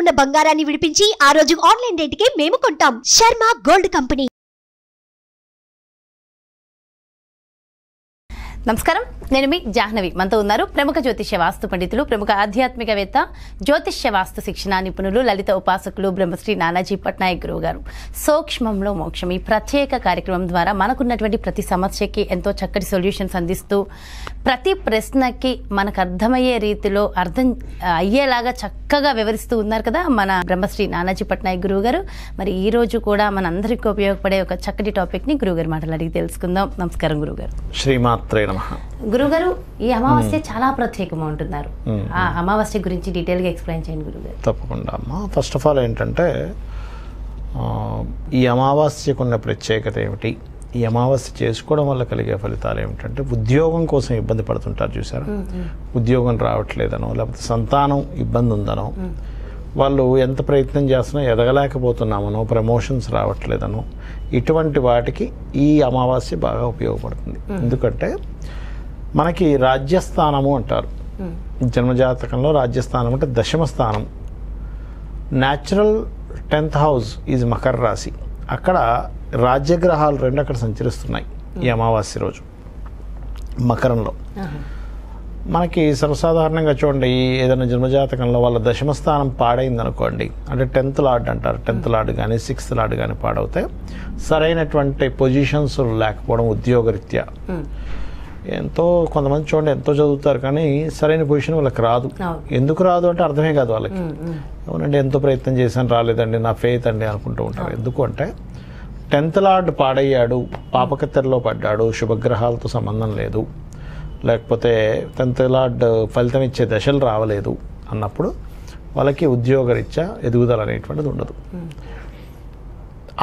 ఉన్న బంగారాన్ని విడిపించి ఆ రోజు ఆన్లైన్ రేటుకే మేము కొంటాం. Sharma gold company. నమస్కారం, నేను మీ జాహ్నవి. మనతో ఉన్నారు ప్రముఖ జ్యోతిష్య వాస్తు పండితులు, ప్రముఖ ఆధ్యాత్మికవేత్త, జ్యోతిష్య వాస్తు శిక్షణ నిపుణులు, లలిత ఉపాసకులు బ్రహ్మశ్రీ నానాజీ పట్నాయక్ గురువు గారు. సూక్ష్మంలో మోక్షం ఈ ప్రత్యేక కార్యక్రమం ద్వారా మనకున్నటువంటి ప్రతి సమస్యకి ఎంతో చక్కటి సొల్యూషన్స్ అందిస్తూ ప్రతి ప్రశ్నకి మనకు అర్థమయ్యే రీతిలో అర్థం అయ్యేలాగా చక్కగా వివరిస్తూ ఉన్నారు కదా మన బ్రహ్మశ్రీ నానాజీ పట్నాయక్ గురువు గారు. మరి ఈ రోజు కూడా మన అందరికీ ఉపయోగపడే ఒక చక్కటి టాపిక్ ని గురువు గారి మాటలు అడిగి తెలుసుకుందాం. నమస్కారం గురువు గారు. శ్రీమాత్రే నమః. గురుగారు, ఈ అమావాస్య చాలా ప్రత్యేకంగా ఉంటున్నారు. ఆ అమావాస్య గురించి డీటెయిల్ గా ఎక్స్ప్లెయిన్ చేయండి గురుగారు. తప్పకుండా అమ్మా. ఫస్ట్ ఆఫ్ ఆల్ ఏంటంటే ఈ అమావాస్యకు ఉన్న ప్రత్యేకత ఏమిటి, ఈ అమావాస్య చేసుకోవడం వల్ల కలిగే ఫలితాలు ఏమిటంటే, ఉద్యోగం కోసం ఇబ్బంది పడుతుంటారు చూసారా, ఉద్యోగం రావట్లేదనో లేకపోతే సంతానం ఇబ్బంది ఉందనో, వాళ్ళు ఎంత ప్రయత్నం చేస్తున్నా ఎదగలేకపోతున్నామనో, ప్రమోషన్స్ రావట్లేదనో, ఇటువంటి వాటికి ఈ అమావాస్య బాగా ఉపయోగపడుతుంది. ఎందుకంటే మనకి రాజ్యస్థానము అంటారు. జన్మజాతకంలో రాజ్యస్థానం అంటే దశమ స్థానం. Natural 10th house is Makar రాశి. అక్కడ రాజ్యగ్రహాలు రెండు అక్కడ సంచరిస్తున్నాయి ఈ అమావాస్య రోజు మకరంలో. మనకి సర్వసాధారణంగా చూడండి, ఏదైనా జన్మజాతకంలో వాళ్ళ దశమ స్థానం పాడైంది అనుకోండి, అంటే 10th లార్డ్ అంటారు, 10th లార్డ్ కానీ 6th లార్డ్ కానీ పాడవుతే సరైనటువంటి పొజిషన్స్ లేకపోవడం ఉద్యోగరీత్యా. ఎంతో కొంతమంది చూడండి ఎంతో చదువుతారు కానీ సరైన పొజిషన్ వాళ్ళకి రాదు. ఎందుకు రాదు అంటే అర్థమే కాదు వాళ్ళకి. అవునండి, ఎంతో ప్రయత్నం చేశాను రాలేదండి, నా ఫెయిత్ అండి అనుకుంటూ ఉంటారు. ఎందుకు అంటే 10th లార్డ్ పాడయ్యాడు, పాపకత్తెరలో పడ్డాడు, శుభగ్రహాలతో సంబంధం లేదు, లేకపోతే 10th లార్డ్ ఫలితం ఇచ్చే దశలు రావలేదు అన్నప్పుడు వాళ్ళకి ఉద్యోగరీత్యా ఎదుగుదల అనేటువంటిది ఉండదు.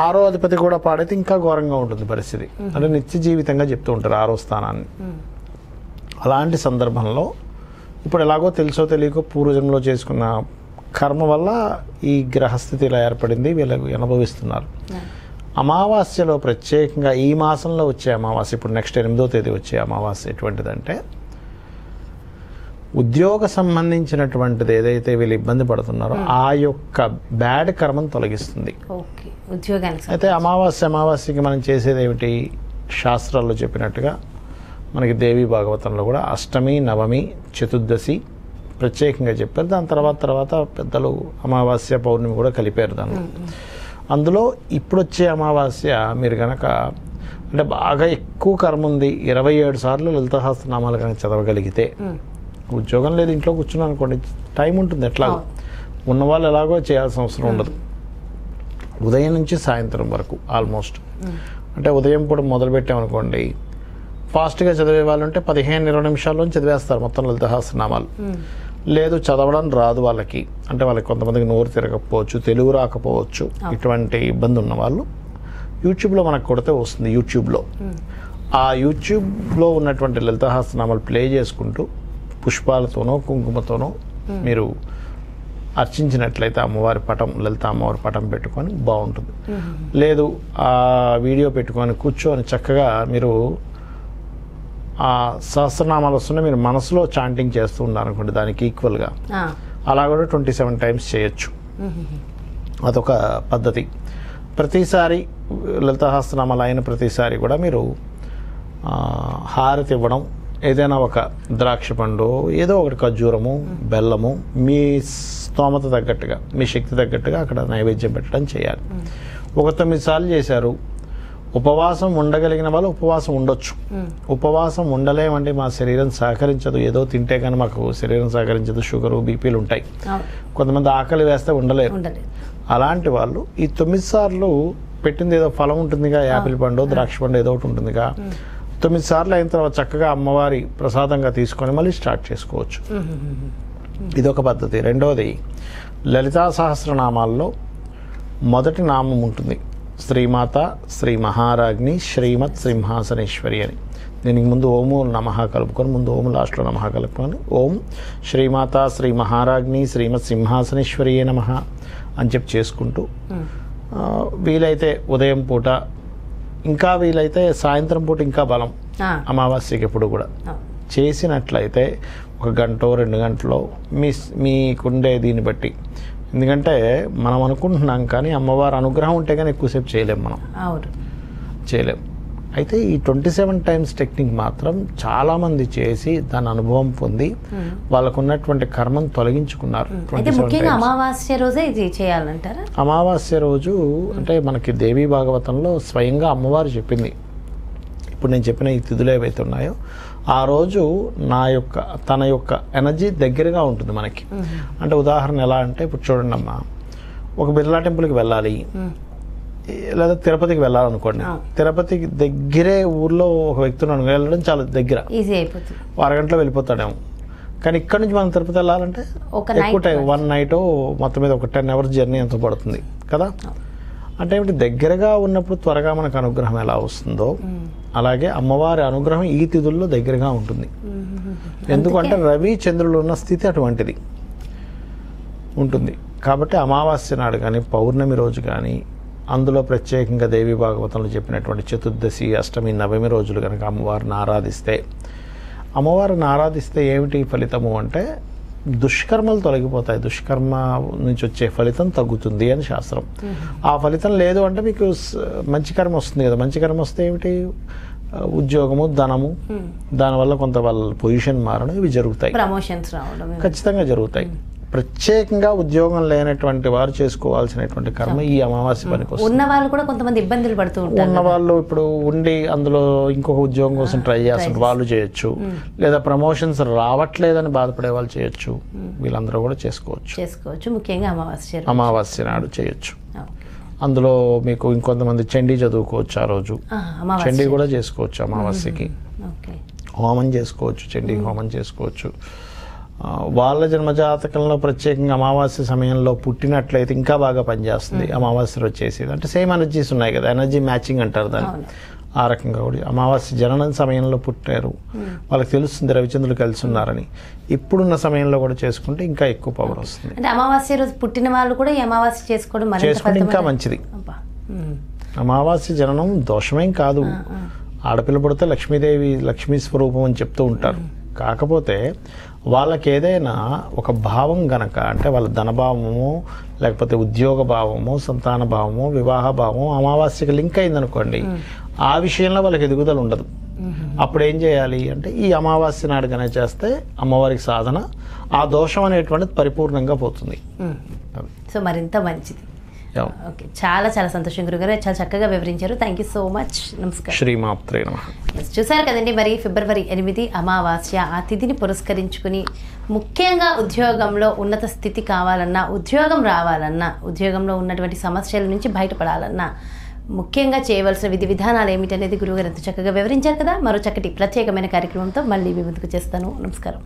6వ అధిపతి కూడా పాడైతే ఇంకా ఘోరంగా ఉంటుంది పరిస్థితి. అంటే నిత్య జీవితంగా చెప్తూ ఉంటారు 6వ స్థానాన్ని. అలాంటి సందర్భంలో ఇప్పుడు ఎలాగో తెలుసో తెలియకో పూర్వజన్మలో చేసుకున్న కర్మ వల్ల ఈ గ్రహస్థితి ఇలా ఏర్పడింది, వీళ్ళకి అనుభవిస్తున్నారు. అమావాస్యలో ప్రత్యేకంగా ఈ మాసంలో వచ్చే అమావాస్య, ఇప్పుడు నెక్స్ట్ 8వ తేదీ వచ్చే అమావాస్య ఎటువంటిదంటే, ఉద్యోగ సంబంధించినటువంటిది ఏదైతే వీళ్ళు ఇబ్బంది పడుతున్నారో ఆ యొక్క బ్యాడ్ కర్మను తొలగిస్తుంది. అయితే అమావాస్యకి మనం చేసేది ఏమిటి, శాస్త్రాల్లో చెప్పినట్టుగా మనకి దేవీ భాగవతంలో కూడా అష్టమి, నవమి, చతుర్దశి ప్రత్యేకంగా చెప్పారు. దాని తర్వాత పెద్దలు అమావాస్య, పౌర్ణమి కూడా కలిపారు దానిలో. అందులో ఇప్పుడు వచ్చే అమావాస్య మీరు కనుక అంటే బాగా ఎక్కువ కర్మ ఉంది, 27 సార్లు లలిత సహస్రనామాలు కనుక చదవగలిగితే, ఉద్యోగం లేదు ఇంట్లో కూర్చున్నాను అనుకోండి, టైం ఉంటుంది, ఎట్లాగో ఉన్నవాళ్ళు ఎలాగో చేయాల్సిన అవసరం ఉండదు. ఉదయం నుంచి సాయంత్రం వరకు ఆల్మోస్ట్, అంటే ఉదయం పూట మొదలు పెట్టామనుకోండి, ఫాస్ట్గా చదివే వాళ్ళు ఉంటే 15-20 నిమిషాల్లో చదివేస్తారు మొత్తం లలిత సహస్రనామాలు. లేదు చదవడం రాదు వాళ్ళకి, అంటే వాళ్ళకి కొంతమందికి నోరు తిరగకపోవచ్చు, తెలుగు రాకపోవచ్చు, ఇటువంటి ఇబ్బంది ఉన్న వాళ్ళు యూట్యూబ్లో మనకు కొడితే వస్తుంది. యూట్యూబ్లో ఆ యూట్యూబ్లో ఉన్నటువంటి లలిత సహస్రనామాలు ప్లే చేసుకుంటూ పుష్పాలతోనో కుంకుమతోనో మీరు అర్చించినట్లయితే అమ్మవారి పటం, లలిత అమ్మవారి పటం పెట్టుకొని బాగుంటుంది. లేదు ఆ వీడియో పెట్టుకొని కూర్చొని చక్కగా మీరు ఆ సహస్రనామాలు వస్తుంటే మీరు మనసులో చాంటింగ్ చేస్తూ ఉన్నారనుకోండి, దానికి ఈక్వల్గా అలా కూడా 27 టైమ్స్ చేయొచ్చు. అదొక పద్ధతి. ప్రతిసారి లలిత సహస్రనామాలు అయిన ప్రతిసారి కూడా మీరు హారతి ఇవ్వడం, ఏదైనా ఒక ద్రాక్ష పండు, ఏదో ఒకటి ఖర్జూరము, బెల్లము, మీ స్తోమత తగ్గట్టుగా, మీ శక్తి తగ్గట్టుగా అక్కడ నైవేద్యం పెట్టడం చేయాలి. ఒక 9 సార్లు చేశారు. ఉపవాసం ఉండగలిగిన వాళ్ళు ఉపవాసం ఉండొచ్చు. ఉపవాసం ఉండలేమండి, మా శరీరం సహకరించదు, ఏదో తింటే కానీ మాకు శరీరం సహకరించదు, షుగరు, బీపీలు ఉంటాయి, కొంతమంది ఆకలి వేస్తే ఉండలేరు. అలాంటి వాళ్ళు ఈ 9 సార్లు పెట్టింది ఏదో ఫలం ఉంటుందిగా, యాపిల్ పండు, ద్రాక్ష పండు ఏదో ఒకటి ఉంటుందిగా, 9 సార్లు అయిన తర్వాత చక్కగా అమ్మవారి ప్రసాదంగా తీసుకొని మళ్ళీ స్టార్ట్ చేసుకోవచ్చు. ఇదొక పద్ధతి. రెండవది, లలితా సహస్రనామాల్లో మొదటి నామం ఉంటుంది శ్రీమాత, శ్రీ మహారాజ్ని, శ్రీమత్ సింహాసనేశ్వరి అని. దీనికి ముందు ఓము నమః కలుపుకొని, ముందు ఓం లాస్ట్లో నమః కలుపుకొని, ఓం శ్రీమాత శ్రీ మహారాజ్ని శ్రీమత్ సింహాసనేశ్వరి నమః అని చెప్పి చేసుకుంటూ, వీలైతే ఉదయం పూట, ఇంకా వీలైతే సాయంత్రం పూట ఇంకా బలం అమావాస్యకి ఎప్పుడు కూడా చేసినట్లయితే 1 గంట 2 గంటలో మీకుండే దీన్ని బట్టి, ఎందుకంటే మనం అనుకుంటున్నాం కానీ అమ్మవారి అనుగ్రహం ఉంటే కానీ ఎక్కువసేపు చేయలేం, మనం చేయలేం. అయితే ఈ 27 టైమ్స్ టెక్నిక్ మాత్రం చాలామంది చేసి దాని అనుభవం పొంది వాళ్ళకు ఉన్నటువంటి కర్మను తొలగించుకున్నారు. అమావాస్య రోజే ఇది చేయాలంటారా? అమావాస్య రోజు అంటే మనకి దేవీ భాగవతంలో స్వయంగా అమ్మవారు చెప్పింది. ఇప్పుడు నేను చెప్పిన ఈ తిథులు ఏవైతే ఉన్నాయో ఆ రోజు తన యొక్క ఎనర్జీ దగ్గరగా ఉంటుంది మనకి. అంటే ఉదాహరణ ఎలా అంటే, ఇప్పుడు చూడండి అమ్మా, ఒక బిర్లా టెంపుల్కి వెళ్ళాలి లేదా తిరుపతికి వెళ్ళాలనుకోండి, తిరుపతికి దగ్గరే ఊర్లో ఒక వ్యక్తిని వెళ్ళడం చాలా దగ్గర, ఈజీ అయిపోతుంది, అరగంటలో వెళ్ళిపోతాడేమో. కానీ ఇక్కడ నుంచి మనం తిరుపతి వెళ్ళాలంటే ఎక్కువ టైం, 1 నైట్ మొత్తం మీద ఒక 10 అవర్స్ జర్నీ ఎంత పడుతుంది కదా. అంటే ఏమిటి, దగ్గరగా ఉన్నప్పుడు త్వరగా మనకు అనుగ్రహం ఎలా వస్తుందో అలాగే అమ్మవారి అనుగ్రహం ఈ తిథుల్లో దగ్గరగా ఉంటుంది. ఎందుకంటే రవి చంద్రులు ఉన్న స్థితి అటువంటిది ఉంటుంది. కాబట్టి అమావాస్య నాడు కానీ పౌర్ణమి రోజు కానీ, అందులో ప్రత్యేకంగా దేవీ భాగవతంలో చెప్పినటువంటి చతుర్దశి, అష్టమి, నవమి రోజులు కనుక అమ్మవారిని ఆరాధిస్తే ఏమిటి ఫలితము అంటే దుష్కర్మలు తొలగిపోతాయి, దుష్కర్మ నుంచి వచ్చే ఫలితం తగ్గుతుంది అని శాస్త్రం. ఆ ఫలితం లేదు అంటే మీకు మంచి కర్మ వస్తుంది కదా. మంచి కర్మ వస్తే ఏమిటి, ఉద్యోగము, ధనము, దానివల్ల కొంత వాళ్ళ పొజిషన్ మారడం, ఇవి జరుగుతాయి, ప్రమోషన్స్ రావడం ఖచ్చితంగా జరుగుతాయి. ప్రత్యేకంగా ఉద్యోగం లేనటువంటి వారు చేసుకోవాల్సినటువంటి కర్మ ఈ అమావాస్య పనికి వస్తుంది. ఉన్న వాళ్ళు కూడా కొంతమంది ఇబ్బందులు పడుతూ ఉంటారు. ఉన్న వాళ్ళు ఇప్పుడు ఉండి అందులో ఇంకొక ఉద్యోగం కోసం ట్రై చేస్తుంటారు, వాళ్ళు చేయొచ్చు. లేదా ప్రమోషన్స్ రావట్లేదని బాధపడే వాళ్ళు చేయొచ్చు. వీళ్ళందరూ కూడా చేసుకోవచ్చు. ముఖ్యంగా అమావాస్య నాడు చేయొచ్చు. అందులో మీకు ఇంకొంతమంది చండీ చదువుకోవచ్చు, ఆ రోజు చండీ కూడా చేసుకోవచ్చు. అమావాస్యకి హోమం చేసుకోవచ్చు, చండీ హోమం చేసుకోవచ్చు. వాళ్ళ జన్మజాతకంలో ప్రత్యేకంగా అమావాస్య సమయంలో పుట్టినట్లయితే ఇంకా బాగా పనిచేస్తుంది. అమావాస్య వచ్చేసేది అంటే సేమ్ ఎనర్జీస్ ఉన్నాయి కదా, ఎనర్జీ మ్యాచింగ్ అంటారు దాన్ని. ఆ రకంగా కూడా అమావాస్య జననం సమయంలో పుట్టారు, వాళ్ళకి తెలుస్తుంది రవిచంద్రులు కలిసి ఉన్నారని. ఇప్పుడున్న సమయంలో కూడా చేసుకుంటే ఇంకా ఎక్కువ పవర్ వస్తుంది. అంటే అమావాస్య రోజు పుట్టిన వాళ్ళు కూడా ఈ అమావాస్య చేసుకుంటే ఇంకా మంచిది. అమావాస్య జననం దోషమేం కాదు. ఆడపిల్ల పుడితే లక్ష్మీదేవి, లక్ష్మీ స్వరూపం అని చెప్తూ ఉంటారు. కాకపోతే వాళ్ళకి ఏదైనా ఒక భావం గనక, అంటే వాళ్ళ ధనభావము, లేకపోతే ఉద్యోగ భావము, సంతాన భావము, వివాహ భావము అమావాస్యకి లింక్ అయిందనుకోండి, ఆ విషయంలో వాళ్ళకి ఎదుగుదల ఉండదు. అప్పుడు ఏం చేయాలి అంటే ఈ అమావాస్య నాడుగానే చేస్తే అమ్మవారికి సాధన, ఆ దోషం అనేటువంటిది పరిపూర్ణంగా పోతుంది. సో మరింత మంచిది. ఓకే, చాలా సంతోషం గురుగారు, చాలా చక్కగా వివరించారు. Thank you so much. నమస్కారం. శ్రీమాత్రే నమః. చూసారు కదండి, మరి ఫిబ్రవరి 8 అమావాస్య, ఆ తిథిని పురస్కరించుకుని ముఖ్యంగా ఉద్యోగంలో ఉన్నత స్థితి కావాలన్నా, ఉద్యోగం రావాలన్నా, ఉద్యోగంలో ఉన్నటువంటి సమస్యల నుంచి బయటపడాలన్నా ముఖ్యంగా చేయవలసిన విధి విధానాలు ఏమిటనేది గురువుగారు ఎంతో చక్కగా వివరించారు కదా. మరో చక్కటి ప్రత్యేకమైన కార్యక్రమంతో మళ్ళీ మీ ముందుకు చేస్తాను. నమస్కారం.